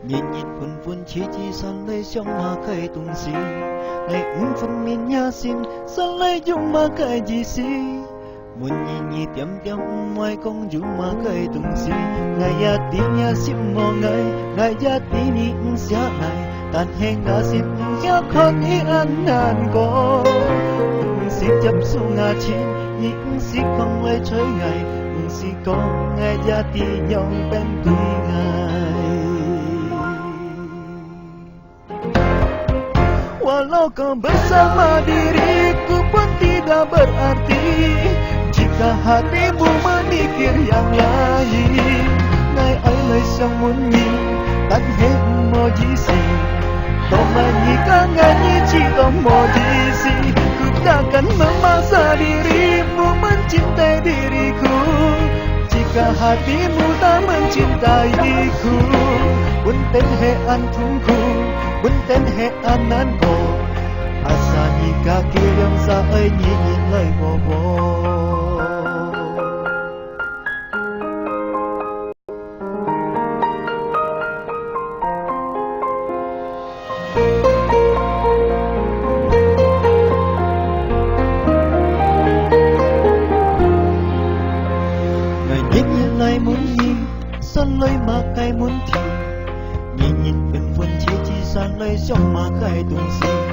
nhìn nhìn phun phun chỉ son lấy trong mà cây tung xì ngày phun min nha xin son lấy trong mà cây gì xì muốn nhìn nhìn tiêm tiêm ngoài công chúng mà cây tung xì ngày ya tí nha xin mò ngày ya tí ni xia ngày tan hẹn đã xin ya khó đi ăn nàn có xin chấp xuống ngã chín những xin không lấy chơi ngày xin có ngày ya tí nhau bên tuổi ngày walau kau bersama diriku pun tidak berarti jika hatimu memikir yang lain ngày ấy lời sang muốn nhìn tắt hết mọi gì Tomanyika nyanyi cinta mau diisi ku takkan memaksa dirimu mencintai diriku jika hatimu tak mencintaiku Bunten he antumku Bunten he ananku Asa nikah kirim saai nyinyit lai wowo Ngày nyinyit lai muốn nhìn Son lai makai muốn thì nhìn nhìn phun phun chỉ son lai trong mà khai tung xì